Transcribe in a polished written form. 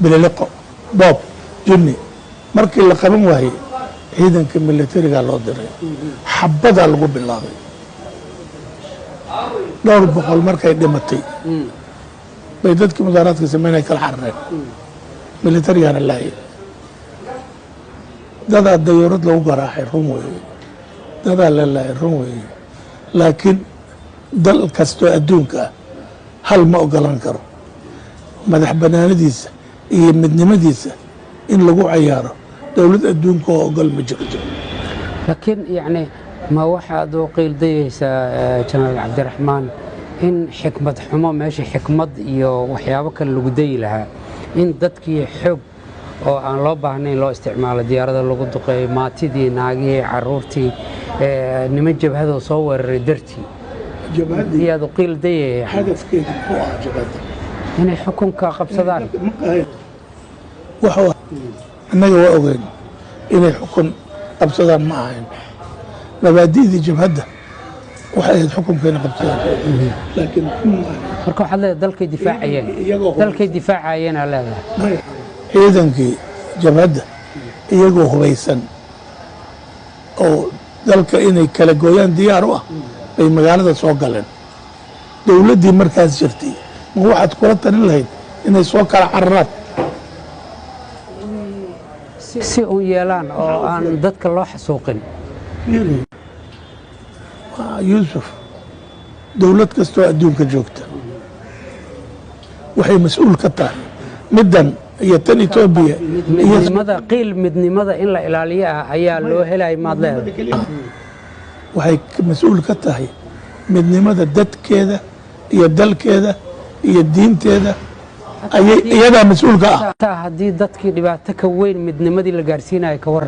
bililiqo boob junni markii la qaban waayey ciidanka militariga loo diray xabadaa lagu bilaabay dhowr boqol markay dhimatay bay dadkii mudaaraadka sameynay kala xarareen militarigana laayay dadaa dayuurad lagu garaacay run weeye dadaa la laayay run weeye laakiin dal kastoo adduunka ah hal ma ogolan karo madax banaanadiisa iyo midnimadiisa in lagu cayaaro dowlad adduunka oo ogol ma jirto laakiin yacni ma waxaad u qiildayaysaa jenaraal cabdiraxmaan in xikmad xumo meesha xikmad iyo waxyaabo kale lagu dayi lahaa in dadkii xoog oo aan loo baahnayn loo isticmaalo diyaarada lagu duqeeyo maatidii naagihii caruurtii niman jabhadoo soo weeraray dartii iyaad u qiildayaya hadafkeedu muxuu ahaa jabhadda inay xukunka qabsadaan annaga waa ogeyn inay xukun qabsadaan ma ahayn mabaadi'dii jabhadda waxay ahayd xukunka inay qabsadaan laakiin marka waxaad leedahay dalkay difaacayeen aa leedahay ciidankii jabhadda iyagoo hubaysan oo dalka inay kala gooyaan diyaar u ah bay magaalada soo galeen dowladdii markaas jirtay ma waxaad kula talin lahayd inay soo kala cararaan si uun yeelaan oo aan dadka loo xasuuqin yuusuf dowlad kastoo adduunka joogta waxay mas-uul ka tahay middan iyo tan etoobiya midnimada in la ilaaliyo ah ayaa loo helay maad leedahay waxay mas-uul ka tahay midnimada dadkeeda iyo dalkeeda iyo diinteeda iyadaa mas-uulka ah haddii dadkii dhibaato ka weyn midnimadii la gaarsiinayo ka waran